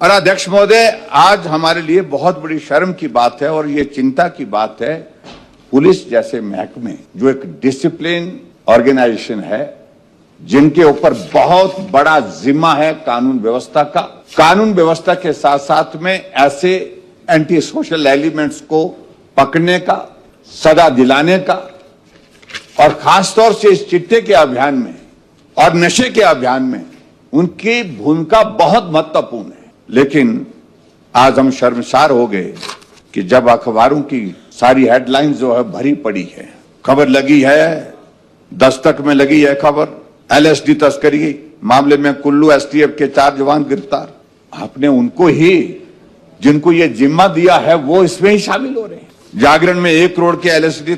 और अध्यक्ष महोदय, आज हमारे लिए बहुत बड़ी शर्म की बात है और ये चिंता की बात है, पुलिस जैसे महकमे जो एक डिसिप्लिन ऑर्गेनाइजेशन है, जिनके ऊपर बहुत बड़ा जिम्मा है कानून व्यवस्था का, कानून व्यवस्था के साथ साथ में ऐसे एंटी सोशल एलिमेंट्स को पकड़ने का, सजा दिलाने का, और खासतौर से इस चिट्टे के अभियान में और नशे के अभियान में उनकी भूमिका बहुत महत्वपूर्ण है। लेकिन आज हम शर्मसार हो गए कि जब अखबारों की सारी हेडलाइंस जो है भरी पड़ी है, खबर लगी है, दस्तक में लगी है खबर, एलएसडी तस्करी मामले में कुल्लू एसटीएफ के 4 जवान गिरफ्तार। आपने उनको ही, जिनको ये जिम्मा दिया है, वो इसमें ही शामिल हो रहे हैं। जागरण में 1 करोड़ के एलएसडी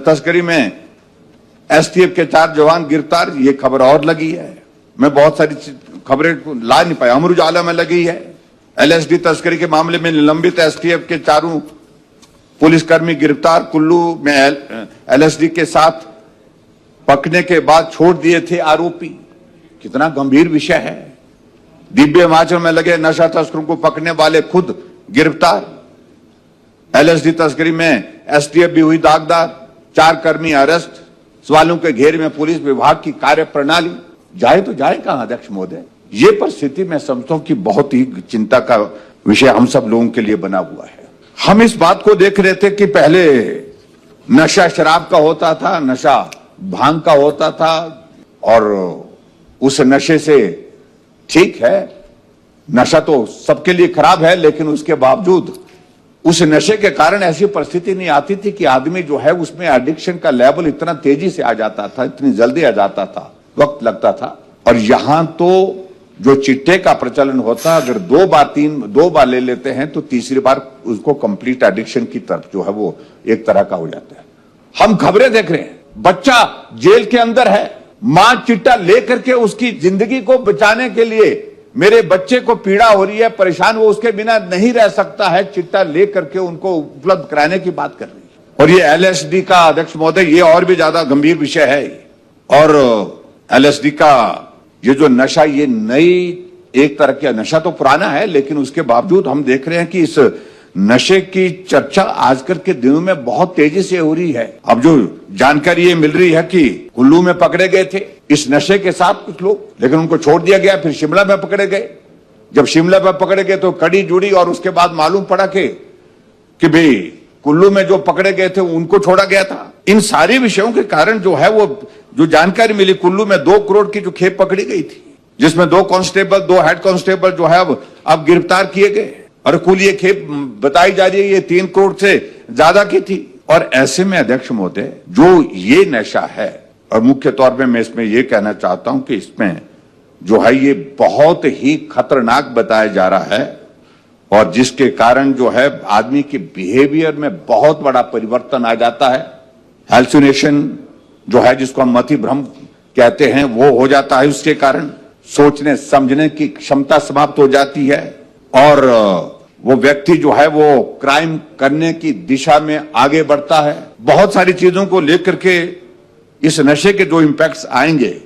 तस्करी में एसटीएफ के 4 जवान गिरफ्तार, ये खबर और लगी है। मैं बहुत सारी खबरें ला नहीं पाया। अमर उजाला में लगी है, एलएसडी तस्करी के मामले में निलंबित एसटीएफ के 4 पुलिसकर्मी गिरफ्तार, कुल्लू में एलएसडी के साथ पकड़ने के बाद छोड़ दिए थे आरोपी। कितना गंभीर विषय है। दिव्य हिमाचल में लगे नशा तस्करों को पकड़ने वाले खुद गिरफ्तार, एलएसडी तस्करी में एसटीएफ भी हुई दागदार, 4 कर्मी अरेस्ट, सवालों के घेरे में पुलिस विभाग की कार्य प्रणाली। जाए तो जाए कहां अध्यक्ष महोदय? ये परिस्थिति मैं समझता हूं कि बहुत ही चिंता का विषय हम सब लोगों के लिए बना हुआ है। हम इस बात को देख रहे थे कि पहले नशा शराब का होता था, नशा भांग का होता था, और उस नशे से, ठीक है, नशा तो सबके लिए खराब है, लेकिन उसके बावजूद उस नशे के कारण ऐसी परिस्थिति नहीं आती थी कि आदमी जो है उसमें एडिक्शन का लेवल इतना तेजी से आ जाता था, इतनी जल्दी आ जाता था, वक्त लगता था। और यहां तो जो चिट्टे का प्रचलन होता, अगर 2 बार ले लेते हैं तो तीसरी बार उसको कंप्लीट एडिक्शन की तरफ जो है वो एक तरह का हो जाता है। हम खबरें देख रहे हैं, बच्चा जेल के अंदर है, मां चिट्टा लेकर के उसकी जिंदगी को बचाने के लिए, मेरे बच्चे को पीड़ा हो रही है, परेशान, वो उसके बिना नहीं रह सकता है, चिट्टा लेकर के उनको उपलब्ध कराने की बात कर रही है। और ये एलएसडी का अध्यक्ष महोदय, ये और भी ज्यादा गंभीर विषय है। और एलएसडी का ये जो नशा, ये नई एक तरह का नशा तो पुराना है, लेकिन उसके बावजूद हम देख रहे हैं कि इस नशे की चर्चा आजकल के दिनों में बहुत तेजी से हो रही है। अब जो जानकारी ये मिल रही है कि कुल्लू में पकड़े गए थे इस नशे के साथ कुछ लोग, लेकिन उनको छोड़ दिया गया, फिर शिमला में पकड़े गए। जब शिमला में पकड़े गए तो कड़ी जुड़ी, और उसके बाद मालूम पड़ा कि भाई कुल्लू में जो पकड़े गए थे उनको छोड़ा गया था। इन सारे विषयों के कारण जो है वो जो जानकारी मिली, कुल्लू में 2 करोड़ की जो खेप पकड़ी गई थी, जिसमें 2 कांस्टेबल, 2 हेड कांस्टेबल जो है अब गिरफ्तार किए गए, और कुल ये खेप बताई जा रही है ये 3 करोड़ से ज्यादा की थी। और ऐसे में अध्यक्ष महोदय, जो ये नशा है, और मुख्य तौर पे मैं इसमें ये कहना चाहता हूं कि इसमें जो है ये बहुत ही खतरनाक बताया जा रहा है, और जिसके कारण जो है आदमी के बिहेवियर में बहुत बड़ा परिवर्तन आ जाता है। हेल्यूसिनेशन जो है, जिसको हम मति भ्रम कहते हैं, वो हो जाता है। उसके कारण सोचने समझने की क्षमता समाप्त हो जाती है, और वो व्यक्ति जो है वो क्राइम करने की दिशा में आगे बढ़ता है। बहुत सारी चीजों को लेकर के इस नशे के जो इंपैक्ट्स आएंगे,